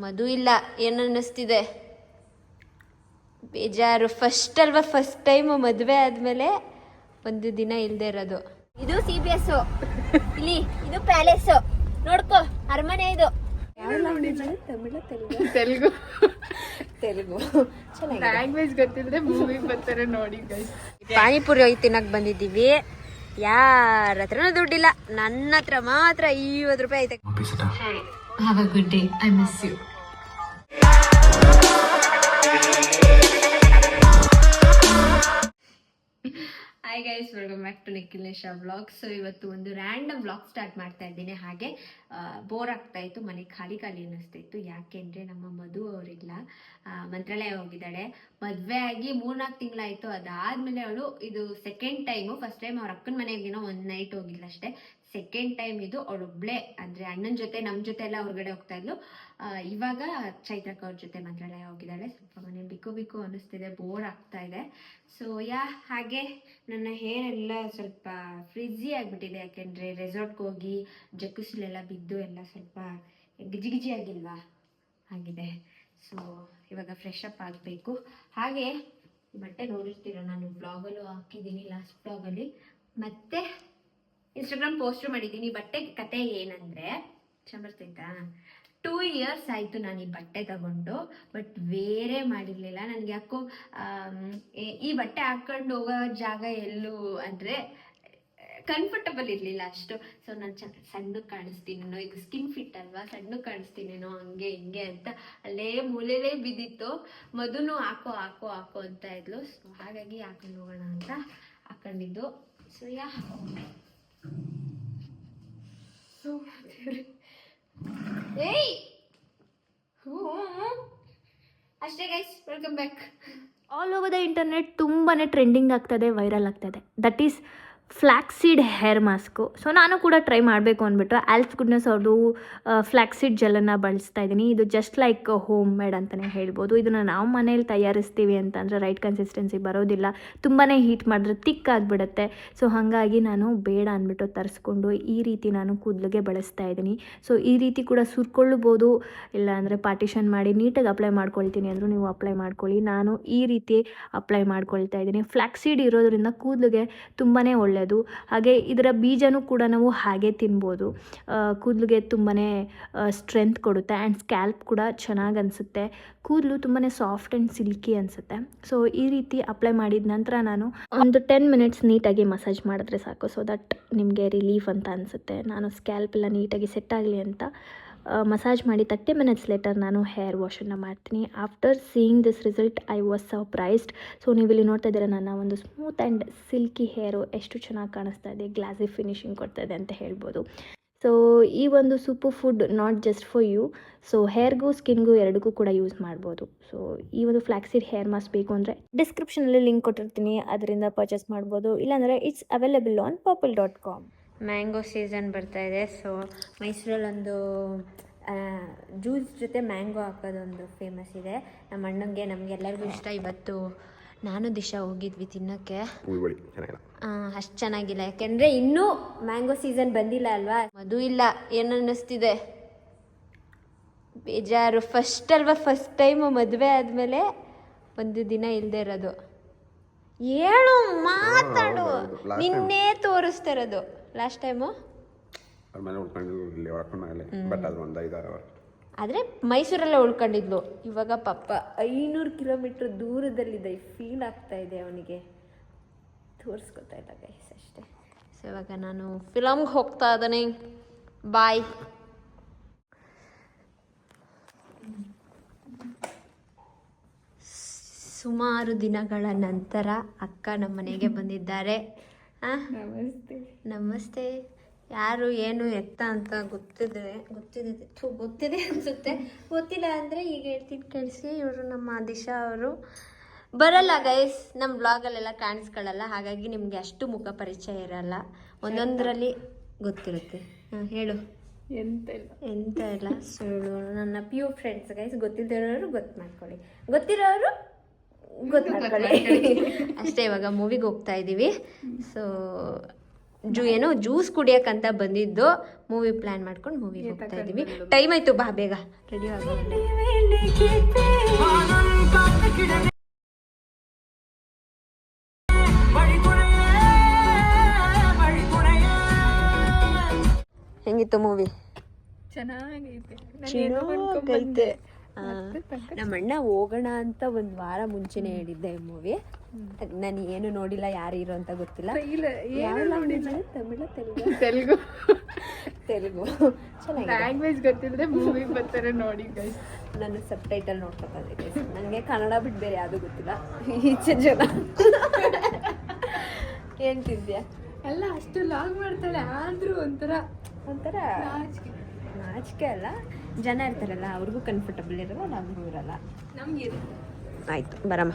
ಮದು ಇಲ್ಲ, ಏನು ಅನ್ನಿಸ್ತಿದೆ? ಬೇಜಾರು. ಫಸ್ಟ್ ಅಲ್ವಾ, ಫಸ್ಟ್ ಟೈಮ್ ಮದುವೆ ಆದಮೇಲೆ ಒಂದು ದಿನ ಇಲ್ಲದೆ ಇರೋದು. ಇದು CBS, ಇಲ್ಲಿ ಇದು ಪ್ಯಾಲೇಸ್. ನೋಡ್ಕೋ, ಅರಮನೆ ಇದು. ತಮಿಳು ತೆಲುಗು ತೆಲುಗು ಲ್ಯಾಂಗ್ವೇಜ್ ಗೊತ್ತಿದ್ರೆ ಮೂವಿ ಬರ್ತಾರೆ ನೋಡಿ ಗೈಸ್. ಪಾನಿಪುರಿ ಹೋಗಿ ತಿನ್ನಕ್ ಬಂದಿದ್ದೀವಿ. ಯಾರ ಹತ್ರನೂ ದುಡ್ಡಿಲ್ಲ, ನನ್ನ ಹತ್ರ ಮಾತ್ರ 50 ರೂಪಾಯಿ ಐತೆ. Have a good day. I miss you. Hi guys, welcome back to Nikhil Nisha vlog. So ಇವತ್ತು ಒಂದು ರ್ಯಾಂಡಮ್ ವ್ಲಾಗ್ ಸ್ಟಾರ್ಟ್ ಮಾಡ್ತಾ ಇದ್ದೀನಿ. ಹಾಗೆ ಬೋರ್ ಆಗ್ತಾ ಇತ್ತು, ಮನೆ ಖಾಲಿ ಅನ್ನಿಸ್ತಾ ಇತ್ತು. ಯಾಕೆಂದರೆ ನಮ್ಮ ಮಧು ಅವರಿಲ್ಲ, ಮಂತ್ರಾಲಯ ಹೋಗಿದ್ದಾಳೆ. ಮದುವೆ ಆಗಿ 3-4 ತಿಂಗಳಾಯಿತು. ಅದಾದಮೇಲೆ ಅವಳು ಇದು ಸೆಕೆಂಡ್ ಟೈಮು. ಫಸ್ಟ್ ಟೈಮ್ ಅವ್ರ ಅಕ್ಕನ ಮನೆಗೇನೋ ಒಂದು ನೈಟ್ ಹೋಗಿಲ್ಲ ಅಷ್ಟೇ. ಸೆಕೆಂಡ್ ಟೈಮ್ ಇದು. ಅವಳೊಬ್ಳೆ, ಅಂದರೆ ಅಣ್ಣನ ಜೊತೆ ನಮ್ಮ ಜೊತೆ ಎಲ್ಲ ಹೊರಗಡೆ ಹೋಗ್ತಾ ಇದ್ಲು. ಇವಾಗ ಚೈತ್ರಕ್ಕ ಅವ್ರ ಜೊತೆ ಮಂತ್ರಾಲಯ ಹೋಗಿದ್ದಾಳೆ. ಸ್ವಲ್ಪ ಮನೆ ಬಿಕ್ಕು ಅನ್ನಿಸ್ತಿದೆ, ಬೋರ್ ಆಗ್ತಾ ಇದೆ. ಸೊ ಹಾಗೆ ನನ್ನ ಹೇರ್ ಎಲ್ಲ ಸ್ವಲ್ಪ ಫ್ರಿಜ್ಜಿ ಆಗಿಬಿಟ್ಟಿದೆ. ಯಾಕೆಂದರೆ ರೆಸಾರ್ಟ್ಗೆ ಹೋಗಿ ಜಕ್ಕುಸ್ಲೆಲ್ಲ ಬಿದ್ದು ಎಲ್ಲ ಸ್ವಲ್ಪ ಗಿಜಿ ಆಗಿಲ್ವಾ ಆಗಿದೆ. ಸೊ ಇವಾಗ ಫ್ರೆಶ್ ಅಪ್ ಆಗಬೇಕು. ಹಾಗೆ ಬಟ್ಟೆ ನೋಡಿರ್ತೀರ, ನಾನು ಬ್ಲಾಗಲ್ಲೂ ಹಾಕಿದ್ದೀನಿ, ಲಾಸ್ಟ್ ಬ್ಲಾಗಲ್ಲಿ, ಮತ್ತೆ ಇನ್ಸ್ಟಾಗ್ರಾಮ್ ಪೋಸ್ಟು ಮಾಡಿದ್ದೀನಿ. ಬಟ್ಟೆ ಕತೆ ಏನಂದರೆ, ಚಂಬರ್ತೈತಾ, 2 ಇಯರ್ಸ್ ಆಯಿತು ನಾನು ಈ ಬಟ್ಟೆ ತಗೊಂಡು, ಬಟ್ ವೇರೇ ಮಾಡಿರಲಿಲ್ಲ. ನನಗೆ ಯಾಕೋ ಈ ಬಟ್ಟೆ ಹಾಕ್ಕೊಂಡು ಹೋಗೋ ಜಾಗ ಎಲ್ಲೂ ಅಂದರೆ ಕಂಫರ್ಟಬಲ್ ಇರಲಿಲ್ಲ ಅಷ್ಟು. ಸೊ ನಾನು ಸಣ್ಣಕ್ಕೆ ಕಾಣಿಸ್ತೀನೇನೋ, ಈಗ ಸ್ಕಿನ್ ಫಿಟ್ ಅಲ್ವಾ, ಸಣ್ಣಕ್ಕೆ ಕಾಣಿಸ್ತೀನೇನೋ, ಹಂಗೆ ಹಿಂಗೆ ಅಂತ ಅಲ್ಲೇ ಮೂಲೆಯಲ್ಲೇ ಬಿದ್ದಿತ್ತು. ಮಧುನು ಹಾಕೋ ಅಂತ ಇದ್ಲು. ಸೊ ಹಾಗಾಗಿ ಹಾಕೊಂಡು ಹೋಗೋಣ ಅಂತ ಹಾಕೊಂಡಿದ್ದು. ಸೊ ಏಯ್ ಅಷ್ಟೇ guys, welcome back. All over the internet ತುಂಬಾ ಟ್ರೆಂಡಿಂಗ್ ಆಗ್ತದೆ, ವೈರಲ್ ಆಗ್ತದೆ. That is flaxseed hair mask. So ನಾನು ಕೂಡ ಟ್ರೈ ಮಾಡಬೇಕು ಅಂದ್ಬಿಟ್ಟು ಆಲ್ಫ್ ಗುಡ್ನೆಸ್ ಅವ್ರದ್ದು ಫ್ಲ್ಯಾಕ್ಸೀಡ್ ಜೆಲ್ಲನ್ನು ಬಳಸ್ತಾ ಇದ್ದೀನಿ. ಇದು ಜಸ್ಟ್ ಲೈಕ್ ಹೋಮ್ ಮೇಡ್ ಅಂತಲೇ ಹೇಳ್ಬೋದು. ಇದನ್ನು ನಾವು ಮನೇಲಿ ತಯಾರಿಸ್ತೀವಿ ಅಂತಂದರೆ ರೈಟ್ ಕನ್ಸಿಸ್ಟೆನ್ಸಿ ಬರೋದಿಲ್ಲ, ತುಂಬಾ ಹೀಟ್ ಮಾಡಿದ್ರೆ ತಿಕ್ ಆಗಿಬಿಡುತ್ತೆ. ಸೊ ಹಾಗಾಗಿ ನಾನು ಬೇಡ ಅಂದ್ಬಿಟ್ಟು ತರಿಸ್ಕೊಂಡು ಈ ರೀತಿ ನಾನು ಕೂದಲಿಗೆ ಬಳಸ್ತಾ ಇದ್ದೀನಿ. ಸೊ ಈ ರೀತಿ ಕೂಡ ಸುರ್ಕೊಳ್ಳಬೋದು, ಇಲ್ಲಾಂದರೆ ಪಾರ್ಟಿಷನ್ ಮಾಡಿ ನೀಟಾಗಿ ಅಪ್ಲೈ ಮಾಡ್ಕೊಳ್ತೀನಿ ಅಂದರೂ ನೀವು ಅಪ್ಲೈ ಮಾಡ್ಕೊಳ್ಳಿ. ನಾನು ಈ ರೀತಿ ಅಪ್ಲೈ ಮಾಡ್ಕೊಳ್ತಾ ಇದ್ದೀನಿ. ಫ್ಲ್ಯಾಕ್ಸೀಡ್ ಇರೋದ್ರಿಂದ ಕೂದಲಿಗೆ ತುಂಬಾ ಒಳ್ಳೆಯದು. ಹಾಗೆ ಇದರ ಬೀಜನೂ ಕೂಡ ನಾವು ಹಾಗೆ ತಿನ್ಬೋದು. ಕೂದಲಿಗೆ ತುಂಬಾ ಸ್ಟ್ರೆಂತ್ ಕೊಡುತ್ತೆ ಆ್ಯಂಡ್ ಸ್ಕ್ಯಾಲ್ಪ್ ಕೂಡ ಚೆನ್ನಾಗಿ ಅನಿಸುತ್ತೆ. ಕೂದಲು ತುಂಬಾ ಸಾಫ್ಟ್ ಆ್ಯಂಡ್ ಸಿಲ್ಕಿ ಅನಿಸುತ್ತೆ. ಸೊ ಈ ರೀತಿ ಅಪ್ಲೈ ಮಾಡಿದ ನಂತರ ನಾನು ಒಂದು 10 ಮಿನಿಟ್ಸ್ ನೀಟಾಗಿ ಮಸಾಜ್ ಮಾಡಿದ್ರೆ ಸಾಕು. ಸೊ ದಟ್ ನಿಮಗೆ ರಿಲೀಫ್ ಅಂತ ಅನಿಸುತ್ತೆ. ನಾನು ಸ್ಕ್ಯಾಲ್ಪ್ ಎಲ್ಲ ನೀಟಾಗಿ ಸೆಟ್ ಆಗಲಿ ಅಂತ ಮಸಾಜ್ ಮಾಡಿ 30 ಮಿನಿಟ್ಸ್ ಲೇಟರ್ ನಾನು ಹೇರ್ ವಾಶನ್ನು ಮಾಡ್ತೀನಿ. After seeing this result I was surprised. So ನೀವು ಇಲ್ಲಿ ನೋಡ್ತಾ ಇದ್ದೀರಾ, ನನ್ನ ಒಂದು ಸ್ಮೂತ್ ಆ್ಯಂಡ್ ಸಿಲ್ಕಿ ಹೇರು ಎಷ್ಟು ಚೆನ್ನಾಗಿ ಕಾಣಿಸ್ತಾ ಇದೆ, ಗ್ಲಾಸಿ ಫಿನಿಶಿಂಗ್ ಕೊಡ್ತಾ ಇದೆ ಅಂತ ಹೇಳ್ಬೋದು. ಸೊ ಈ ಒಂದು super food not just for you. So ಹೇರ್ಗೂ ಸ್ಕಿನ್ಗೂ ಎರಡಕ್ಕೂ ಕೂಡ ಯೂಸ್ ಮಾಡ್ಬೋದು. ಸೊ ಈ ಒಂದು ಫ್ಲ್ಯಾಕ್ಸೀಡ್ ಹೇರ್ ಮಾಸ್ಕ್ ಬೇಕು ಅಂದರೆ ಡಿಸ್ಕ್ರಿಪ್ಷನಲ್ಲಿ ಲಿಂಕ್ ಕೊಟ್ಟಿರ್ತೀನಿ, ಅದರಿಂದ ಪರ್ಚೇಸ್ ಮಾಡ್ಬೋದು. ಇಲ್ಲಾಂದರೆ it's available on purple.com. Mango season ಬರ್ತಾ ಇದೆ. ಸೊ ಮೈಸೂರಲ್ಲೊಂದು ಜ್ಯೂಸ್ ಜೊತೆ ಮ್ಯಾಂಗೋ ಹಾಕೋದೊಂದು ಫೇಮಸ್ ಇದೆ. ನಮ್ಮ ಅಣ್ಣಂಗೆ ನಮಗೆಲ್ಲರಿಗೂ ಇಷ್ಟ. ಇವತ್ತು ನಾನು ದಿಶಾ ಹೋಗಿದ್ವಿ ತಿನ್ನೋಕ್ಕೆ. ಅಷ್ಟು ಚೆನ್ನಾಗಿಲ್ಲ, ಯಾಕೆಂದರೆ ಇನ್ನೂ ಮ್ಯಾಂಗೋ ಸೀಸನ್ ಬಂದಿಲ್ಲ ಅಲ್ವಾ. ಮಧು ಇಲ್ಲ, ಏನು ಅನ್ನಿಸ್ತಿದೆ? ಬೇಜಾರು. ಫಸ್ಟ್ ಅಲ್ವಾ, ಫಸ್ಟ್ ಟೈಮು ಮದುವೆ ಆದಮೇಲೆ ಒಂದು ದಿನ ಇಲ್ಲದೆ ಇರೋದು. ಹೇಳು, ಮಾತಾಡು. ನಿನ್ನೆ ತೋರಿಸ್ತಾ ಇರೋದು ಲಾಸ್ಟ್ ಟೈಮು. ಆದರೆ ಮೈಸೂರಲ್ಲೇ ಉಳ್ಕೊಂಡಿದ್ಲು. ಇವಾಗ ಪಾಪ 500 ಕಿಲೋಮೀಟ್ರ್ ದೂರದಲ್ಲಿದೆ. ಫೀಲ್ ಆಗ್ತಾ ಇದೆ ಅವನಿಗೆ, ತೋರಿಸ್ಕೊತಾ ಇಲ್ಲ ಗೈಸ್ ಅಷ್ಟೇ. ಸೊ ಇವಾಗ ನಾನು ಫಿಲಮ್ಗೆ ಹೋಗ್ತಾ ಇದ್ದಾನೆ. ಬಾಯ್. ಸುಮಾರು ದಿನಗಳ ನಂತರ ಅಕ್ಕ ನಮ್ಮ ಮನೆಗೆ ಬಂದಿದ್ದಾರೆ. ನಮಸ್ತೆ. ಯಾರು ಏನು ಎತ್ತ ಅಂತ ಗೊತ್ತಿದೆ ಅನಿಸುತ್ತೆ. ಗೊತ್ತಿಲ್ಲ ಅಂದರೆ ಈಗ ಹೇಳ್ತೀನಿ ಕೇಳಿಸಿ. ಇವರು ನಮ್ಮ ದಿಶಾ ಅವರು. ಬರಲ್ಲ ಗೈಸ್, ನಮ್ಮ ಬ್ಲಾಗಲ್ಲೆಲ್ಲ ಕಾಣಿಸ್ಕೊಳ್ಳಲ್ಲ, ಹಾಗಾಗಿ ನಿಮಗೆ ಅಷ್ಟು ಮುಖ ಪರಿಚಯ ಇರಲ್ಲ. ಒಂದೊಂದರಲ್ಲಿ ಗೊತ್ತಿರುತ್ತೆ. ಹೇಳು. ಎಂತ ಇಲ್ಲ, ಸುಳ್ಳು. ನನ್ನ ಪ್ಯೂರ್ ಫ್ರೆಂಡ್ಸ್ ಗೈಸ್. ಗೊತ್ತಿದ್ದವರು ಗೊತ್ತು ಮಾಡ್ಕೊಳ್ಳಿ, ಗೊತ್ತಿರೋರು ಗೊತ್ತು ಮಾಡ್ಕೊಳ್ಳಿ ಅಷ್ಟೇ. ಇವಾಗ ಮೂವಿಗೆ ಹೋಗ್ತಾ ಇದ್ದೀವಿ. ಸೊ ಏನೋ ಜ್ಯೂಸ್ ಕುಡಿಯೋಕ್ಕಂತ ಬಂದಿದ್ದು. ಮೂವಿ ಪ್ಲಾನ್ ಮಾಡ್ಕೊಂಡು ಮೂವಿಗೆ ಹೋಗ್ತಾ ಇದೀವಿ. ಟೈಮ್ ಆಯ್ತು, ಬಾ ಬೇಗ ರೆಡಿ ಆಗ. ಹೆಂಗಿತ್ತು ಮೂವಿ? ಚೆನ್ನಾಗೈತೆ. ನಮ್ಮ ಅಣ್ಣ ಹೋಗೋಣ ಅಂತ ಒಂದ್ ವಾರ ಮುಂಚೆನೆ ಹೇಳಿದ್ದೆ ಈ ಮೂವಿ. ನಾನು ಏನು ನೋಡಿಲ್ಲ, ಯಾರು ಇರೋ ಅಂತ ಗೊತ್ತಿಲ್ಲ. ತೆಲುಗು ತೆಲುಗು ಚೆನ್ನಾಗಿದೆ. ಲ್ಯಾಂಗ್ವೇಜ್ ಗೊತ್ತಿಲ್ಲದೆ ಮೂವಿ ಬರ್ತಾರೆ ನೋಡಿ ಗೈಸ್. ನಾನು ಸಬ್ ಟೈಟಲ್ ನೋಡ್ಕೊತಿದ್ದೆ. ನನಗೆ ಕನ್ನಡ ಬಿಟ್ಟು ಬೇರೆ ಯಾವುದು ಗೊತ್ತಿಲ್ಲ. ಈಚೆ ಜನ ಏನ್ ತಿಂದ್ಯಾ? ಅಲ್ಲ ಅಷ್ಟು ಲಾಗ್ ಮಾಡ್ತಾಳೆ ಆದ್ರೂ ಒಂಥರ ನಾಚಿಕೆ ಅಲ್ಲ, ಜನ ಇರ್ತಾರಲ್ಲ ಅವ್ರಿಗೂ ಕಂಫರ್ಟಬಲ್ ಇರಲ್ಲ, ನಮಗೂ ಇರಲ್ಲ. ನಮ್ಗೆ ಆಯ್ತು ಬರಮ್ಮ.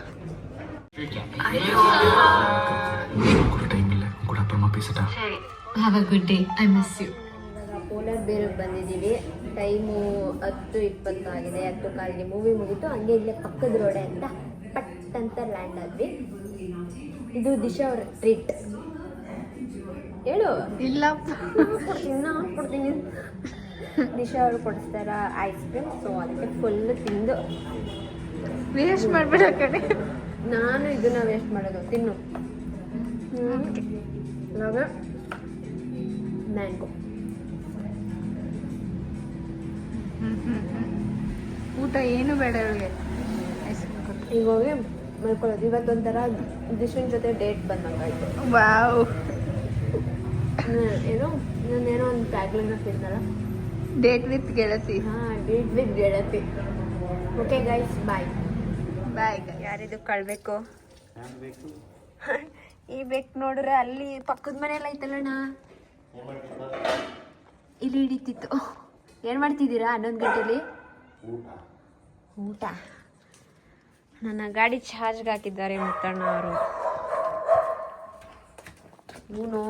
ಪೋಲಾರ್ ಬೇರಿಗೆ ಬಂದಿದ್ದೀವಿ. ಟೈಮು 10:20 ಆಗಿದೆ. 10:15 ಮೂವಿ ಮುಗೀತು. ಹಂಗೆ ಇಲ್ಲೇ ಪಕ್ಕದ ರೋಡೆ ಅಂತ ಪಟ್ ಅಂತ ಲ್ಯಾಂಡ್ ಆದ್ವಿ. ಇದು ದಿಶಾ ಅವ್ರ ಟ್ರೀಟ್. ಹೇಳು. ಇಲ್ಲ ಕೊಡ್ತೀನಿ. ದಿಶಾ ಅವ್ರು ಕೊಡಿಸ್ತಾರ ಐಸ್ ಕ್ರೀಮ್. ಸೊ ಅದಕ್ಕೆ ಫುಲ್ ತಿಂದು ವೇಸ್ಟ್ ಮಾಡ್ಬೇಡ ಕಡೆ. ನಾನು ಇದನ್ನ ವೇಸ್ಟ್ ಮಾಡೋದು. ತಿನ್ನು. ಇವಾಗ ಮ್ಯಾಂಗೋ ಊಟ ಏನು ಬೇಡ ಇವಳಿಗೆ. ಈಗ ಹೋಗಿ ಮಲ್ಕೊಳ್ಳೋದು. ಇವತ್ತೊಂಥರ ದಿಶನ್ ಜೊತೆ ಡೇಟ್ ಬಂದಂಗಾಯ್ತು. ವಾವ್. ಏನೋ ನಾನೇನೋ ಒಂದು ಟ್ಯಾಗ್ಲೈನ್ ತಿನ್ನಲ್ಲ. ಡೇಟ್ ವಿತ್ ಗೆಳತಿ. ಡೇಟ್ ವಿತ್ ಗೆಳತಿ. ಓಕೆ ಗೈಸ್, ಬಾಯ್ ಬಾಯ್. ಯಾರಿದು ಕಳ್ಬೇಕು? ಈ ಬೇಕು ನೋಡ್ರೆ ಅಲ್ಲಿ ಪಕ್ಕದ ಮನೆಯಲ್ಲ ಐತಲ್ಲಣ್ಣ, ಇಲ್ಲಿ ಹಿಡಿತಿತ್ತು. ಏನು ಮಾಡ್ತಿದ್ದೀರಾ 11 ಗಂಟೆಲಿ? ಊಟ. ನನ್ನ ಗಾಡಿ ಚಾರ್ಜ್ಗೆ ಹಾಕಿದ್ದಾರೆ ಮುತ್ತಣ್ಣ ಅವರು. ಇವನು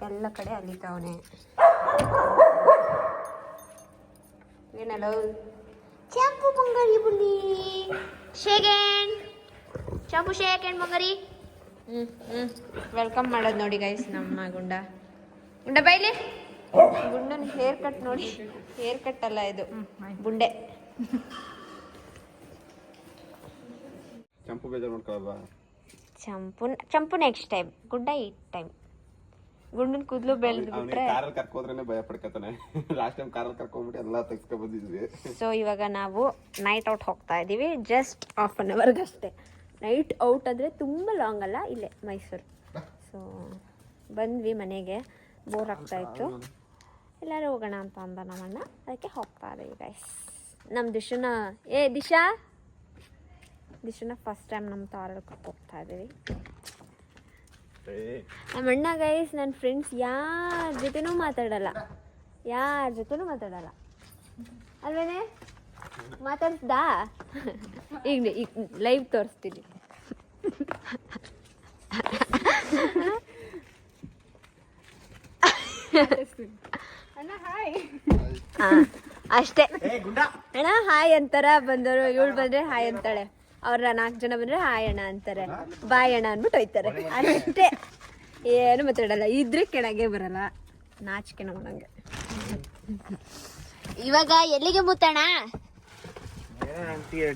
ಎಲ್ಲ ಕಡೆ ಅಲ್ಲಿತಾವನೆ. ಏನಲ್ಲ ಚಾಂಪು ಬಂಗಾರಿ ಬುಲ್ಲಿ ಶೇಗೇನ್ ಚಾಂಪು ಶೇಗೇನ್ ಬಂಗಾರಿ. ವೆಲ್ಕಮ್ ಮಾಡೋದು ನೋಡಿ ಗೈಸ್ ನಮ್ಮ ಗುಂಡ ಬೈಲಿ. ಗುಂಡನ ಹೇರ್ ಕಟ್ ನೋಡಿ. ಹೇರ್ ಕಟ್ ಅಲ್ಲ ಇದು, ಗುಂಡೆ. ಚಂಪು ಬೇಜಾರು ಮಾಡ್ಕೊಳ್ಳಲ್ವಾ? ಚಂಪು ನೆಕ್ಸ್ಟ್ ಟೈಮ್, ಗುಂಡ ಈ ಟೈಮ್. ಗುಂಡನ್ ಕೂದಲು ಬೆಳೆದು ಬಿಟ್ರೆ ಕಾರಲ್ಲಿ ಕರ್ಕೋದ್ರೇನೆ ಭಯ ಪಡ್ಕತಾನೆ. ಲಾಸ್ಟ್ ಟೈಮ್ ಕಾರಲ್ಲಿ ಕರ್ಕೊಂಡ್ಬಿಟ್ಟು ಎಲ್ಲ ತೆಗ್ಸ್ಕೊ ಬಂದಿದ್ವಿ. ಸೊ ಇವಾಗ ನಾವು ನೈಟ್ ಔಟ್ ಹೋಗ್ತಾ ಇದ್ದೀವಿ. ಜಸ್ಟ್ 1/2 ಅವರ್ಗಷ್ಟೇ. ನೈಟ್ ಔಟ್ ಅಂದರೆ ತುಂಬ ಲಾಂಗ್ ಅಲ್ಲ, ಇಲ್ಲೇ ಮೈಸೂರು. ಸೊ ಬಂದ್ವಿ ಮನೆಗೆ. ಬೋರ್ ಆಗ್ತಾಯಿತ್ತು. ಎಲ್ಲರೂ ಹೋಗೋಣ ಅಂತ ಅಂದ ನಮ್ಮಣ್ಣ, ಅದಕ್ಕೆ ಹೋಗ್ತಾ ಇದ್ದೀವಿ ಗೈಸ್. ನಮ್ಮ ದಿಶನ ದಿಶನ ಫಸ್ಟ್ ಟೈಮ್ ನಮ್ಮ ತಾರಲ್ಲಿ ಹೋಗ್ತಾ ಇದ್ದೀವಿ. ನಮ್ಮ ಅಣ್ಣ ಗೈಸ್ ನನ್ನ ಫ್ರೆಂಡ್ಸ್ ಯಾರ ಜೊತೆನೂ ಮಾತಾಡಲ್ಲ ಅಲ್ವೇನೆ? ಮಾತಾಡ್ಸ್ದಾ? ಈಗ ಲೈವ್ ತೋರಿಸ್ತೀನಿ. ಅಷ್ಟೇ ಅಣ್ಣ. ಹಾಯ್ ಅಂತಾರ ಬಂದವರು. ಇವಳು ಬಂದ್ರೆ ಹಾಯ್ ಅಂತಾಳೆ. ಅವ್ರ 4 ಜನ ಬಂದ್ರೆ ಹಾಯ್ ಅಣ್ಣ ಅಂತಾರೆ. ಬಾಯ್ ಅಣ್ಣ ಅಂದ್ಬಿಟ್ಟು ಹೋಯ್ತಾರೆ. ಅಷ್ಟೇ, ಏನು ಮಾತಾಡಲ್ಲ. ಇದ್ರೆ ಕೆಳಗೆ ಬರಲ್ಲ. ನಾಚಿಕೆ ನಮ್ಮಂಗೆ. ಇವಾಗ ಎಲ್ಲಿಗೆ ಮುತ್ತಣ್ಣ?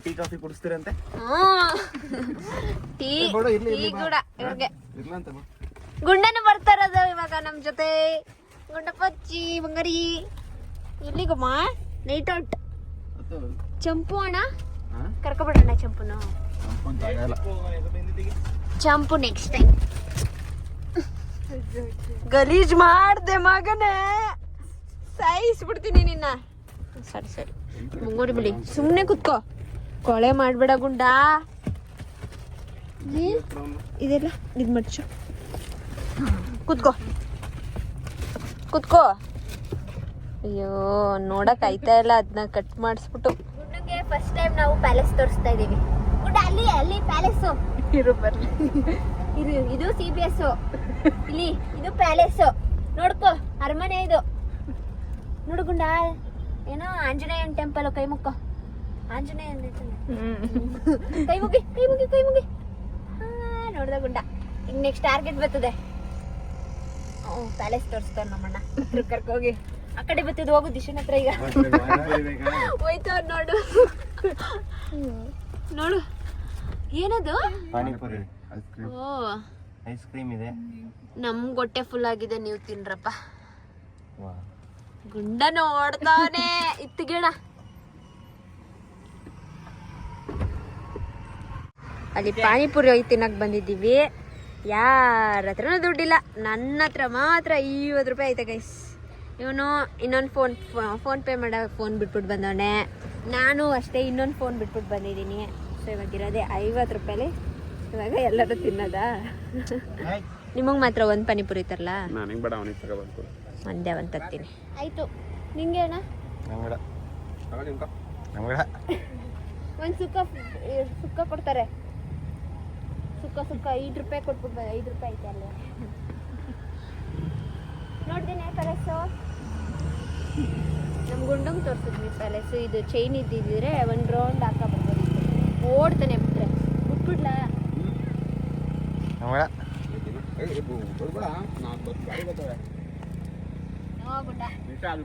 ಟೀ ಕಾಫಿ ಕುಡಿಸ್ತೀರಂತೆ. ಟೀ ಕೂಡ ಇವ್ರಿಗೆ. ಗುಂಡನು ಬರ್ತಾರದು ಇವಾಗ ನಮ್ ಜೊತೆ. ಗುಂಡ ಪಚ್ಚಿ ಬಂಗಾರಿ. ಎಲ್ಲಿಗಮ್ಮ? Night out. ಚಂಪು ಅಣ್ಣ ಕರ್ಕೊಬಿಡೋಣ. ಚಂಪು ನೆಕ್ಸ್ಟ್ ಟೈಮ್. ಗಲೀಜ್ ಮಾಡ್ದೆ ಮಗನೇ, ಸಾಯಿಸ್ಬಿಡ್ತೀನಿ ನಿನ್ನ. ಸರಿ ಮುಂಗೋಡಿ ಬಿಡಿ. ಸುಮ್ಮನೆ ಕುತ್ಕೋ, ಕೊಳೆ ಮಾಡ್ಬೇಡ ಗುಂಡ. ಇದೆಲ್ಲ ಇದು ಮಡ್ಚು. ಕುತ್ಕೋ. ಅಯ್ಯೋ ನೋಡಕ್ ಆಯ್ತಾ ಇಲ್ಲ. ಅದನ್ನ ಕಟ್ ಮಾಡಿಸ್ಬಿಟ್ಟು. ಗುಂಡಂಗೆ ಫಸ್ಟ್ ಟೈಮ್ ನಾವು ಪ್ಯಾಲೇಸ್ ತೋರಿಸ್ತಾ ಇದೀವಿ. ಗುಂಡ ಅಲ್ಲಿ ಪ್ಯಾಲೇಸ್ ಇದು CBS. ಇಲ್ಲಿ ಇದು ಪ್ಯಾಲೇಸ್. ನೋಡ್ಕೋ, ಅರಮನೆ ಇದು. ನೋಡು ಗುಂಡ, ಏನೋ ಆಂಜನೇಯನ್ ಟೆಂಪಲ್. ಕೈ ಮುಕ್ಕೋ. ಆಂಜನೇಯನ್ ಕೈ ಮುಗಿ. ನೋಡ್ದ ಗುಂಡ. ಈಗ ನೆಕ್ಸ್ಟ್ ಟಾರ್ಗೆಟ್ ಬರ್ತದೆ. ಪ್ಯಾಲೇಸ್ ತೋರಿಸ್ತಾರ ನಮ್ಮಣ್ಣ ಕರ್ಕೋಗಿ ಆ ಕಡೆ ಬತ್ತಿದ್ ಹೋಗು ದಿಶನ್ ಹತ್ರ ಈಗ ಹೋಯ್ತು ನೋಡು ನೋಡು ಏನದು ಪಾನಿಪುರಿ ಓ ಐಸ್ ಕ್ರೀಮ್ ಇದೆ. ನಮ್ ಹೊಟ್ಟೆ ಫುಲ್ ಆಗಿದೆ, ನೀವು ತಿನ್ರಪ್ಪ. ಗುಂಡ ನೋಡ್ತಾನೆ ಇತ್ತಿಗೇಣ. ಅಲ್ಲಿ ಪಾನಿಪುರಿ ಹೋಗಿ ತಿನ್ನಕ್ ಬಂದಿದ್ದೀವಿ. ಯಾರ ಹತ್ರನೂ ದುಡ್ಡಿಲ್ಲ, ನನ್ನ ಹತ್ರ ಮಾತ್ರ 50 ರೂಪಾಯಿ ಐತೆ ಗೈಸ್. ಇವನು ಇನ್ನೊಂದು ಫೋನ್ ಪೇ ಮಾಡೋ ಫೋನ್ ಬಿಟ್ಬಿಟ್ಟು ಬಂದವನೆ, ನಾನು ಅಷ್ಟೇ ಇನ್ನೊಂದು ಫೋನ್ ಬಿಟ್ಬಿಟ್ಟು ಬಂದಿದ್ದೀನಿ. ಸೊ ಇವಾಗಿರೋದೇ 50 ರೂಪಾಯಿಲಿ ಇವಾಗ ಎಲ್ಲರೂ ತಿನ್ನೋದಾ? ನಿಮಗೆ ಮಾತ್ರ ಒಂದು ಪಾನಿಪುರಿ ತರಲ್ಲ? ನನಗೆ ಬೇಡ, ಅವನಿಗೆ ತಗೋಬೇಕು. ಒಂದೇ ಒಂದು ತರ್ತೀನಿ. ಆಯಿತು, ನಿಂಗೆ ಅಣ್ಣ? ಒಂದು ಸುಕ್ಕ ಕೊಡ್ತಾರೆ. ಸುಕ್ಕ 5 ರೂಪಾಯಿ ಕೊಟ್ಬಿಟ್ಟು 5 ರೂಪಾಯಿ ಐತೆ ಅಲ್ಲೇ. ನೋಡ್ದೇನೆ ಪ್ಯಾಲೇಸು, ನಮ್ಮ ಗುಂಡಂಗೆ ತೋರಿಸಿದ್ವಿ ಪ್ಯಾಲೇಸು. ಇದು ಚೈನ್ ಇದ್ದಿದ್ರೆ ಒಂದು ರೌಂಡ್ ಬರ್ಬೋದು. ಓಡ್ತಾನೆ ಬಿಟ್ರೆ ಬಿಟ್ಬಿಡ್ಲಾ?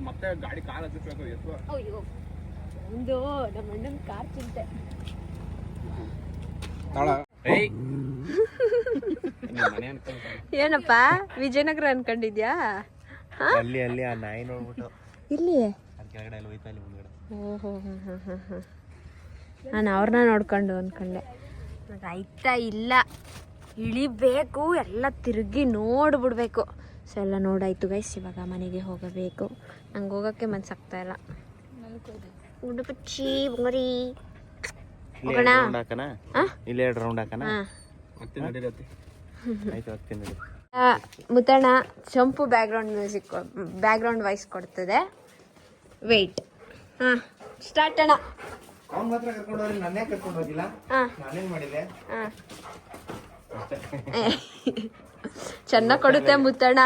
ಮತ್ತೆ ಗಾಡಿ ಕಾರ್ ಹಚ್ಚಬೇಕು. ಅಯ್ಯೋ, ಒಂದು ನಮ್ಮ ಅಣ್ಣನ ಕಾರ್ ಚಿಂತೆ. ಏನಪ್ಪ ವಿಜಯನಗರ ಅನ್ಕೊಂಡಿದ್ಯಾ? ಅಲ್ಲಿ ಅಲ್ಲಿ ಆ ನಾಯಿ ನೋಡ್ಬಿಟ್ಟು ಇಲ್ಲಿ ಕೆಳಗಡೆ ಅಲ್ಲಿ ಹೋಯ್ತಾ ಇಲ್ಲಿ ಮುಂದ್ಗಡೆ. ಓಹೋ ನಾನು ಅವ್ರನ್ನ ನೋಡ್ಕೊಂಡು ಅನ್ಕೊಂಡೆ. ಆಯ್ತಾ ಇಲ್ಲ, ಇಳಿಬೇಕು, ಎಲ್ಲ ತಿರುಗಿ ನೋಡ್ಬಿಡ್ಬೇಕು. ಸೊ ಎಲ್ಲ ನೋಡಾಯ್ತು ಗೈಸ್. ಇವಾಗ ಮನೆಗೆ ಹೋಗಬೇಕು. ನಂಗೆ ಹೋಗೋಕ್ಕೆ ಮನ್ಸಾಗ್ತಾ ಇಲ್ಲ. ಉಡುಪಚ್ಚಿ ಬಂಗಾರಿ ಹೋಗೋಣ. ಇಲ್ಲಿ 2 ರೌಂಡ್ ಹಾಕಣ. ಮತ್ತೆ ನಡೀರತ್ತೆ. ಆಯ್ತು, ಹೋಗ್ತೀನಿ ನೋಡಿ. ಮುತ್ತಣ್ಣ ಚಂಪು ಬ್ಯಾಕ್ಗ್ರೌಂಡ್ ವಾಯ್ಸ್ ಕೊಡ್ತದೆ. ವೆಯ್ಟ್. ಹಾಂ, ಸ್ಟಾರ್ಟ್ ಅಣ್ಣ. ಅವ್ನ ಮಾತ್ರ ಕರ್ಕೊಂಡು ಹೋದ್ರೆ ನನ್ನೇ ಕರ್ಕೊಂಡು ಹೋಗಿಲ್ಲ. ಹಾಂ ನಾನೇನ್ ಮಾಡಿದೆ? ಹಾಂ ಚೆನ್ನಾಗಿ ಕೊಡುತ್ತೆ ಮುತ್ತಣ್ಣ.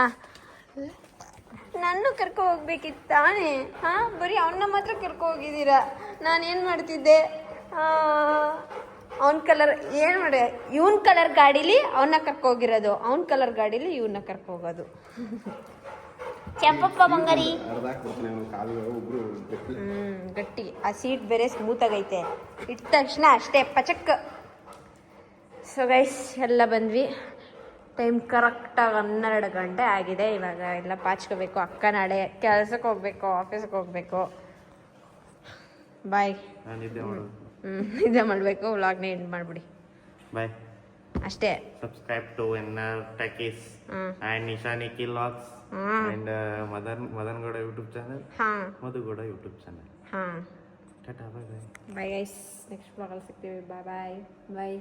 ನನ್ನ ಕರ್ಕೊ ಹೋಗ್ಬೇಕಿತ್ತು ತಾನೇ. ಹಾಂ, ಬರೀ ಅವನ್ನ ಮಾತ್ರ ಕರ್ಕೊ ಹೋಗಿದ್ದೀರಾ. ನಾನೇನು ಮಾಡ್ತಿದ್ದೆ? ಅವನ ಕಲರ್ ಏನು ಮಾಡಿ, ಇವನ್ ಕಲರ್ ಗಾಡೀಲಿ ಅವನ್ನ ಕರ್ಕೊ ಹೋಗಿರೋದು, ಅವನ ಕಲರ್ ಗಾಡೀಲಿ ಇವನ್ನ ಕರ್ಕೊ ಹೋಗೋದು. ಕೆಂಪಪ್ಪ ಬಂಗಾರಿ ಗಟ್ಟಿ. ಆ ಸೀಟ್ ಬೇರೆ ಸ್ಮೂತ್ ಆಗೈತೆ, ಇಟ್ಟ ತಕ್ಷಣ ಅಷ್ಟೇ ಪಚಕ್. ಸೊ ಗೈಸ್ ಎಲ್ಲ ಬಂದ್ವಿ. ಟೈಮ್ ಕರೆಕ್ಟಾಗಿ 12 ಗಂಟೆ ಆಗಿದೆ. ಇವಾಗ ಎಲ್ಲ ಪಾಚ್ಕೋಬೇಕು. ಅಕ್ಕ ನಾಳೆ ಕೆಲ್ಸಕ್ಕೆ ಹೋಗ್ಬೇಕು, ಆಫೀಸ್ಗೆ ಹೋಗ್ಬೇಕು. ಬಾಯ್. ಇದೇ ಮಾಡಬೇಕು. ವ್ಲಾಗ್ನ ಎಂಡ್ ಮಾಡಿಬಿಡಿ. ಬಾಯ್ ಅಷ್ಟೇ. Subscribe to N R techies and Nisha Nikhil vlogs and Madan Gowda YouTube channel, Madhu Gowda YouTube channel. ಹಾಂ, ಟಾಟಾ, bye bye. Bye guys. Next ವ್ಲಾಗಲ್ಲಿ ಸಿಗ್ತೀವಿ. ಬಾಯ್ ಬಾಯ್ ಬಾಯ್.